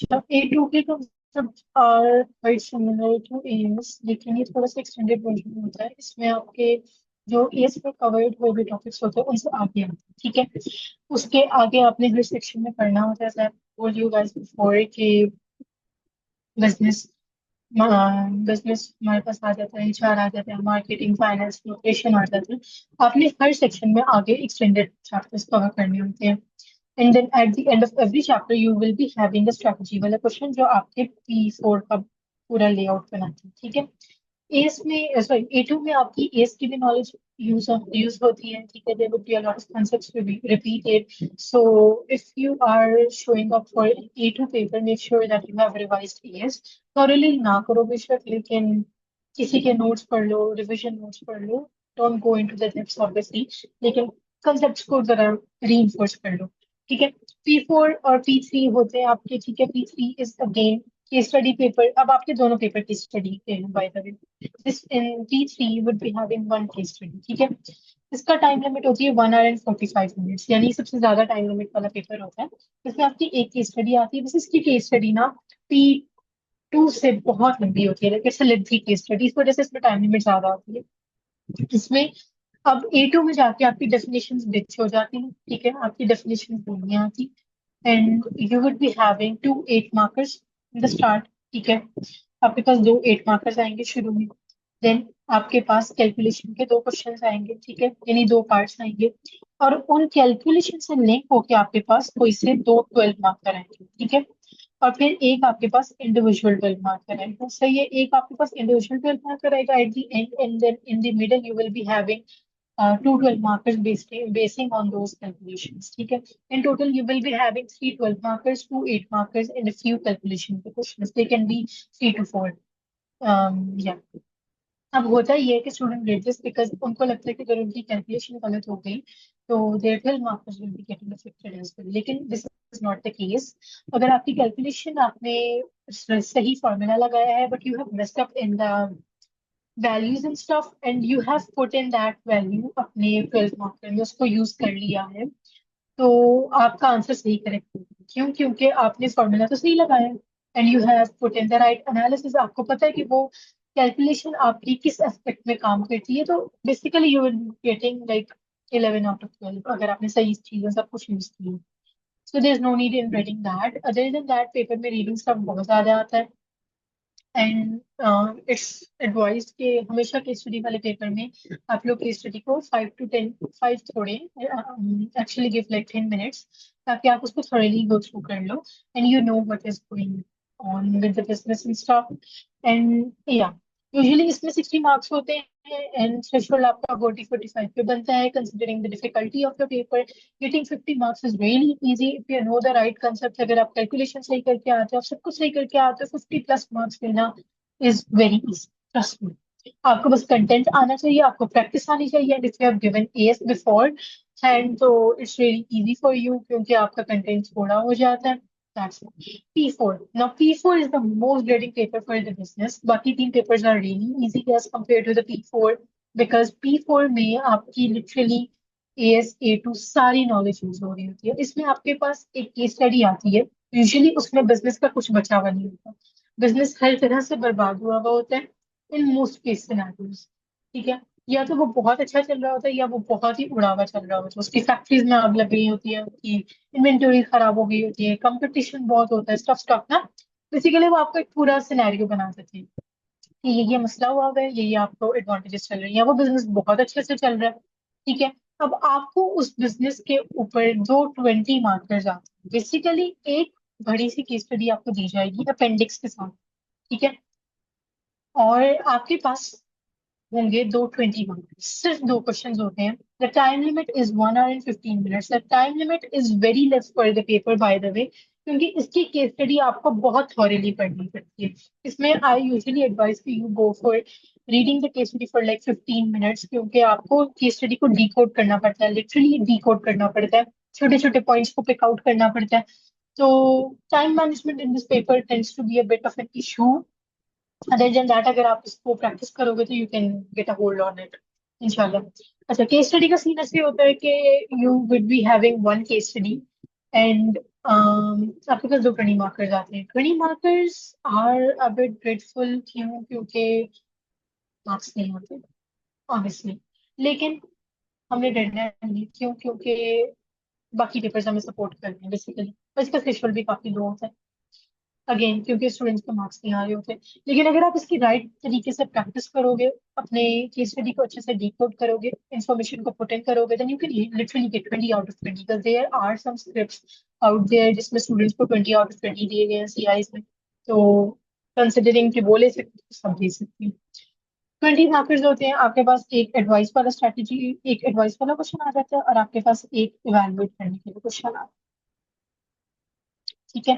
अच्छा, A2 के concepts are quite similar to AS, लेकिन ये थोड़ा सा एक्सटेंडेड वर्जन होता है। इसमें आपके जो एस में कवर्ड हुए भी टॉपिक्स होते हैं उनसे आगे आते हैं, ठीक है। उसके आगे आपने हर सेक्शन में पढ़ना होता है। बोल यू गाइस बिफोर कि बिजनेस बिजनेस हमारे पास आ जाता है, एचआर आ जाता है, मार्केटिंग, फाइनेंस, ऑपरेशन आ जाता है। आपने हर सेक्शन में आगे एक्सटेंडेड चैप्टर्स कवर करने होते हैं। And then at the end of every chapter you will be having a strategy वाला क्वेश्चन जो आपके P4 का पूरा लेआउट बनाते हैं, ठीक है। एस में सॉरी A2 में आपकी एस की भी नॉलेज यूज होती है, ठीक है। There would be a lot of concepts to be repeated, so if you are showing up for A2 paper make sure that you have revised as thoroughly. ना करो बेशक, लेकिन किसी के नोट्स पढ़ लो, रिवीजन नोट्स पढ़ लो। Don't go into the depths obviously, लेकिन कंसेप्ट्स को जरा रीइंफोर्स कर लो, ठीक है। P4 और P3 होते हैं आपके, ठीक है। P3 is again case study paper. अब आपके दोनों पेपर केस स्टडी के हैं by the way. This in P3 would be having one case study, ठीक है। इसका टाइम लिमिट होती है 1 hour and 45 minutes, यानी सबसे ज्यादा टाइम लिमिट वाला पेपर होता है। इसमें आपकी एक केस स्टडी आती है, बस इसकी केस स्टडी ना P2 से बहुत लंबी होती है, it's a lengthy case study, इस वजह से इसमें टाइम लिमिट ज्यादा आती है। इसमें अब A2 में जाके आपकी डेफिनेशंस बिच हो जाती हैं, ठीक है। आपकी डेफिनेशंस नहीं आती and you would be having 2 8 markers in the start, ठीक है। आपके पास 2 8 मार्कर्स आएंगे शुरू में। देन आपके पास कैलकुलेशन के 2 क्वेश्चंस आएंगे, ठीक है, यानी 2 पार्ट्स आएंगे। और उन कैलकुलेशन से लिंक होके आपके पास कोई से 2 12 मार्कर आएंगे, ठीक है। और फिर एक आपके पास इंडिविजुअल 12 मार्कर आएगा, सही है। एक आपके पास इंडिविजुअल 12 मार्कर आएगा at the end, and then in the middle you will be having 2 12 markers basing on those calculations, ठीक है। In total, you will be having 3 12 markers, 2 8 markers, and a few calculation questions. They can be 3 to 4. Yeah. अब होता ये है कि student resist because उनको लगता है कि अगर उनकी कैलकुलेशन गलत हो गई तो there 12 markers will be getting affected as well, लेकिन this is not the case. अगर आपकी कैलकुलेशन आपने सही फॉर्मूला लगाया है but you have messed up in the values and stuff and you have put in that value अपने 12 marker में, उसको यूज कर लिया है, तो आपका आंसर सही करेक्ट होगा। क्यों? क्योंकि आपने फॉर्मूला तो सही लगाया है and you have put in the right analysis. आपको पता है कि वो कैलकुलेशन आपकी किस एस्पेक्ट में काम करती है, तो basically you will getting like 11 out of 12 अगर आपने सही चीजें सब कुछ यूज की। So there is no need in reading that. Other than that paper में रीडिंग स्टफ बहुत ज्यादा आता है एंड इट्स एडवाइज के हमेशा केस स्टडी वाले पेपर में आप लोग केस स्टडी को 5 to 10 5 थोड़े एक्चुअली गिव लाइक 10 minutes, ताकि आप उसको थोड़ली गो थ्रू कर लो and you know what is going on with the business and stuff. And या यूजुअली इसमें 60 मार्क्स होते हैं एंड थ्रेशोल्ड आपका 40 45 पे बनता है considering the difficulty of the paper. Getting 50 marks is really easy if you know the right concept. अगर आप कैलकुलेशन सही करके आते हो, आप सब कुछ सही करके आते हो, 50+ मार्क्स लेना is very easy, trust me. आपको बस कंटेंट आना चाहिए, आपको प्रैक्टिस आनी चाहिए and if you have given as beforehand तो it's really easy for you, क्योंकि आपका कंटेंट थोड़ा हो जाता है। That's it. P4. Now, P4 is the most dreading paper for the business. बाकी 3 papers are really easy as compared to the P4 because P4 में आपकी literally AS A2 सारी नॉलेज यूज हो रही होती है। इसमें आपके पास एक केस स्टडी आती है, यूजुअली उसमें बिजनेस का कुछ बचा हुआ नहीं होता। बिजनेस हर तरह से बर्बाद हुआ हुआ होता है इन मोस्ट केस सिनेरियोज, ठीक है। या तो वो बहुत अच्छा चल रहा होता है या वो बहुत ही उड़ा हुआ चल रहा होता है, उसकी फैक्ट्रीज में आग लग गई होती है, उसकी इन्वेंटरी खराब हो गई होती है, कंपटीशन बहुत होता है, स्टफ स्टफ ना। बेसिकली वो आपको एक पूरा सिनेरियो बना देते हैं कि ये मसला हुआ हुआ है, ये आपको एडवांटेजेस चल रही है, वो बिजनेस बहुत अच्छे से चल रहा है, ठीक है। अब आपको उस बिजनेस के ऊपर 2 20 मार्कर्स आते हैं। बेसिकली एक बड़ी सी केस स्टडी आपको दी जाएगी अपेंडिक्स के साथ, ठीक है। और आपके पास होंगे 2 20 मार्क्स, सिर्फ 2 क्वेश्चन होते हैं। The time limit is 1 hour and 15 minutes। The time limit is very less for the paper by the way, क्योंकि इसकी केस स्टडी आपको बहुत थॉरली पढ़नी पड़ती है। इसमें I usually advice you go for reading the case study for like 15 minutes, क्योंकि आपको केस स्टडी को डिकोड करना पड़ता है, लिटरली डिकोड करना पड़ता है, छोटे छोटे पॉइंट्स को पिक आउट करना पड़ता है। तो time management in this paper tends to be a bit of an issue. Other than that अगर आप इसको प्रैक्टिस करोगे तो you can get a hold on it इंशाल्लाह। अच्छा, केस स्टडी का सीन ऐसे होता है कि you will be having one case study and आपके पास दो 20 मार्कर्स आते हैं। 20 markers are a bit grateful, क्यों? क्योंकि मार्क्स नहीं होते ऑब्वियसली, लेकिन हमने डरना नहीं, क्यों? क्योंकि बाकी पेपर्स हमें सपोर्ट करते हैं बेसिकली, और इसका थ्रेशोल्ड भी काफी लो होता है, अगेन क्योंकि स्टूडेंट्स के मार्क्स नहीं आ रहे होते। लेकिन अगर आप इसकी राइट तरीके से प्रैक्टिस करोगे, अपने केस स्टडी को अच्छे से डिकोड करोगे, इंफॉर्मेशन को पुट इन करोगे, then you can literally get 20 out of 20, because there are some scripts out there जिसमें स्टूडेंट्स को 20 आउट ऑफ 20 दिए गए हैं सीआईज में। तो कंसिडरिंग कि वो ले सकते हैं, तो सब दे सकते हैं। 20 मार्कर्स होते हैं, आपके पास एक एडवाइस वाला स्ट्रैटेजी, एक एडवाइस वाला क्वेश्चन आ जाता है, और आपके पास एक इवैल्यूएट करने के लिए क्वेश्चन आता है। ठीक है।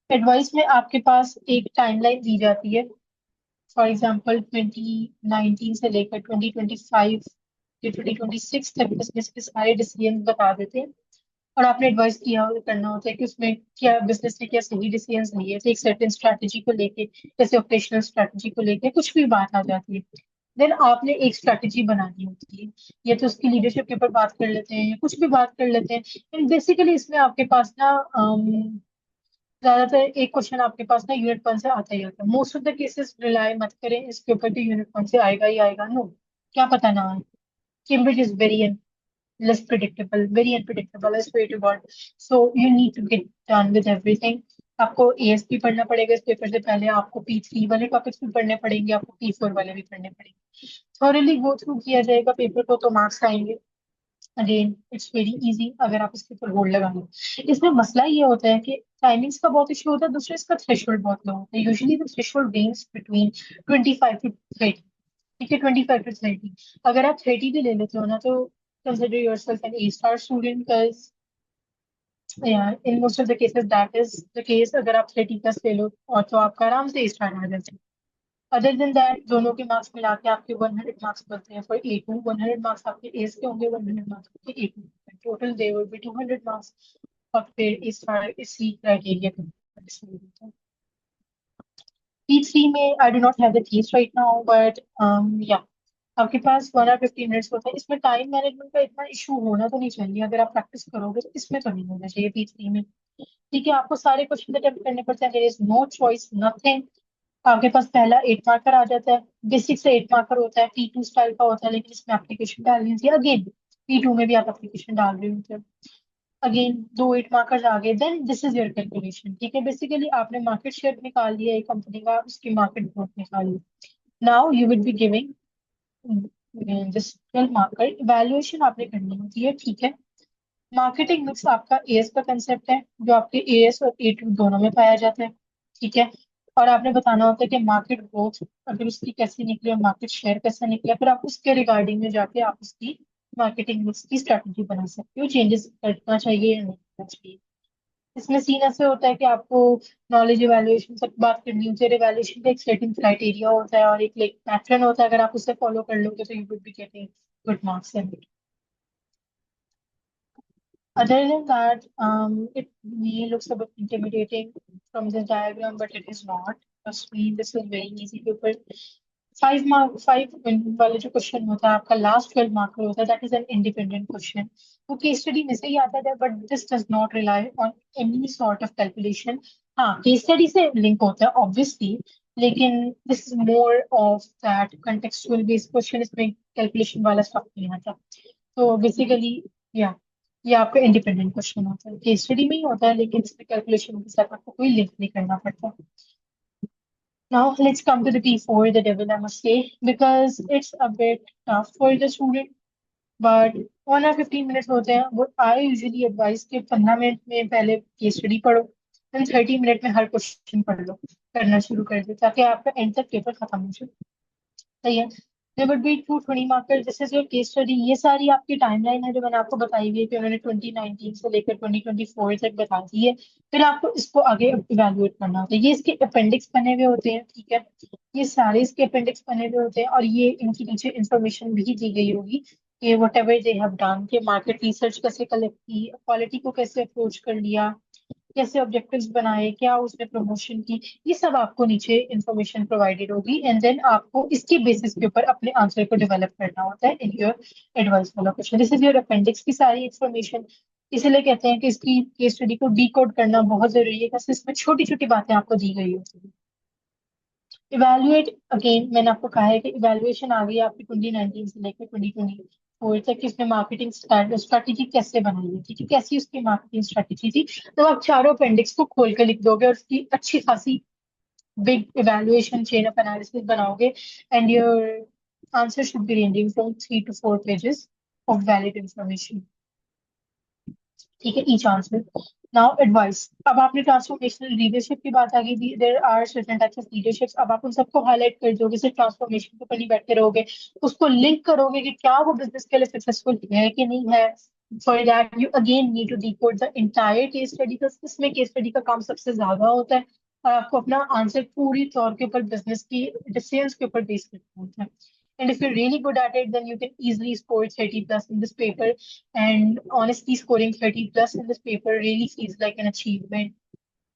एडवाइस में आपके पास एक टाइमलाइन दी जाती है, फॉर एग्जाम्पल 2019 से लेकर 2025 या 2026 तक बिजनेस के सारे डिसीजन बता देते हैं, और आपने एडवाइस किया करना होता है कि उसमें क्या बिजनेस ने क्या सही डिसीजन लिए थे, एक सर्टेन स्ट्रैटेजी को लेके, जैसे ऑपरेशनल स्ट्रैटेजी को लेके कुछ भी बात आ जाती है। देन आपने एक स्ट्रैटेजी बनानी होती है, या तो उसकी लीडरशिप के ऊपर बात कर लेते हैं, या कुछ भी बात कर लेते हैं। एंड बेसिकली इसमें आपके पास ना ज्यादातर एक क्वेश्चन आपके पास ना यूनिट वन से आता ही आता है। Most of the cases rely मत करें इसके ऊपर कि यूनिट वन से आएगा ही आएगा, नो, क्या पता ना आए। Cambridge is very less predictable, very unpredictable, I swear to God. So you need to get done with everything. आपको एएसपी पढ़ना पड़ेगा इस पेपर से पहले, आपको P3 वाले टॉपिक्स भी पढ़ने पड़ेंगे, आपको P4 वाले भी पढ़ने पड़ेंगे। थॉरली गो थ्रू किया जाएगा पेपर को तो मार्क्स आएंगे। अगेन इट्स वेरी इजी अगर आप इसके ऊपर होल्ड लगा लो। इसमें मसला ये होता है कि टाइमिंग्स का बहुत इशू होता है, दूसरा इसका थ्रेशोल्ड बहुत लो होता है। Usually the threshold range between 25 to 30। ठीक है, 25 to 30। अगर आप 30 भी ले लेते हो ना, तो consider yourself an A-star student, because yeah, in most of the cases that is the case। अगर आप 30 प्लस ले लो और तो आपका आराम से A-star आ जाता है। अदर देन दैट दोनों के मार्क्स मिला के आपके 100 मार्क्स बनते हैं फॉर A2। 100 मार्क्स आपके एस के होंगे, 100 मार्क्स आपके A2। Total they will be 200 marks, और फिर A-star इसी क्राइटेरिया पे डिसाइड होता है। P3 में I do not have the keys right now, but या आपके पास 1 और 15 मिनट्स होते हैं। इसमें टाइम मैनेजमेंट का इतना इशू होना तो नहीं चाहिए, अगर आप प्रैक्टिस करोगे तो इसमें तो नहीं होना चाहिए P3 में। ठीक है, आपको सारे क्वेश्चन अटेम्प्ट करने पड़ते हैं, there is no choice, nothing. आपके पास पहला 8 मार्कर आ जाता है, बेसिक से 8 मार्कर होता है, P2 स्टाइल का होता है, लेकिन इसमें एप्लीकेशन डालनी होती है। अगेन P2 में भी आप एप्लीकेशन डाल रहे होते हैं। अगेन दो 8 मार्कर्स आ गए, then this is your calculation. ठीक है, बेसिकली आपने मार्केट शेयर निकाल लिया एक कंपनी का, उसकी मार्केट ग्रोथ निकाल ली। Now you will be giving this 12 marker evaluation आपने करनी होती है। ठीक है, मार्केटिंग मिक्स आपका एएस का कंसेप्ट है, जो आपके एएस और ए2 दोनों में पाया जाता है। ठीक है, और आपने बताना होता है कि मार्केट ग्रोथ अगर उसकी कैसी निकली और मार्केट शेयर कैसा निकला, फिर आप उसके रिगार्डिंग में जाके आप उसकी मार्केटिंग मिक्स की स्ट्रेटजी बना सकते हो, चेंजेस करना चाहिए या नहीं करना चाहिए। इसमें सीन ऐसे होता है कि आपको नॉलेज इवैल्यूएशन तक बात करनी होती है। इवैल्यूएशन का एक सर्टेन क्राइटेरिया होता है और एक लाइक पैटर्न होता है, अगर आप उसे फॉलो कर लोगे तो you would be getting good marks in it. Other than that, it may looks a bit intimidating from this diagram, but it is not. Trust me, this is very easy paper। 5 mark 5 वाले जो question होता है आपका last 12 mark होता है, that is an independent question. वो case study में से ही आता है, but this does not rely on any sort of calculation. हाँ, केस स्टडी से लिंक होता है ऑब्वियसली, लेकिन this is more of that contextual based question, इसमें कैलकुलेशन वाला स्टफ नहीं आता। तो बेसिकली या ये आपका इंडिपेंडेंट क्वेश्चन होता है, केस स्टडी में ही होता है, लेकिन इसमें कैलकुलेशन के साथ आपको कोई लिंक नहीं करना पड़ता। Now let's come to the P4, the devil I must say, because it's a bit tough for the student, but 1 or 15 minutes होते हैं। वो आई यूजुअली एडवाइस के 15 मिनट में पहले केस स्टडी पढ़ो, देन 30 मिनट में हर क्वेश्चन पढ़ लो, करना शुरू कर दो, ताकि आपका एंड तक पेपर खत्म हो जाए। सही है। There would be 2 20 marker, this is your case study. ये सारी आपकी टाइमलाइन है जो मैंने आपको बताई हुई है कि उन्होंने 2019 से लेकर 2024 तक बता दी है। फिर आपको इसको आगे इवेलुएट करना होता है। ये इसके अपेंडिक्स बने हुए होते हैं। ठीक है, ये सारे इसके अपेंडिक्स बने हुए होते हैं, और ये इनकी नीचे इंफॉर्मेशन भी दी गई होगी कि what ever they have done, कि मार्केट रिसर्च कैसे कलेक्ट की, क्वालिटी को कैसे अप्रोच कर लिया, कैसे ऑब्जेक्टिव्स बनाए, क्या उसने प्रमोशन की, ये सब आपको नीचे इंफॉर्मेशन प्रोवाइडेड होगी। एंड देन आपको इसके बेसिस के ऊपर अपने आंसर को डेवलप करना होता है इन योर एडवाइस वाला question. This is your appendix की सारी इंफॉर्मेशन। इसीलिए कहते हैं कि इसकी केस स्टडी को डिकोड करना बहुत जरूरी है, क्योंकि इसमें छोटी छोटी बातें आपको दी गई होती है। इवेल्युएट, अगेन मैंने आपको कहा है कि इवेल्युएशन आ गई है आपकी 2019 से लेकर 2024 तक कि उसने मार्केटिंग स्ट्रेटेजी कैसे बनाई है, ठीक है, कैसी उसकी मार्केटिंग स्ट्रेटेजी थी। तो आप चारों अपेंडिक्स को खोल कर लिख दोगे और उसकी अच्छी खासी big evaluation chain of analysis बनाओगे, and your answer should be ranging from 3 to 4 pages of valid information, ठीक है, ईच आंसर। नाउ एडवाइस, अब आपने ट्रांसफॉर्मेशनल लीडरशिप की बात आ गई थी, there are certain types of leaderships. अब आप उन सबको हाईलाइट कर दोगे, सिर्फ ट्रांसफॉर्मेशन के ऊपर नहीं बैठे रहोगे, उसको लिंक करोगे कि क्या वो बिजनेस के लिए सक्सेसफुल है कि नहीं है। For that you again need to decode the entire case study, इसमें केस स्टडी का काम सबसे ज्यादा होता है, और आपको अपना आंसर पूरी तौर के ऊपर बिजनेस की डिसीजंस के ऊपर बेस करना होता है। And if you're really good at it, then you can easily score 30 plus in this paper. And honestly, scoring 30 plus in this paper really feels like an achievement.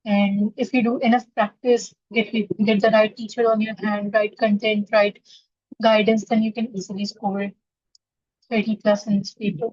And if you do enough practice, get the right teacher on your hand, right content, right guidance, then you can easily score 30 plus in this paper.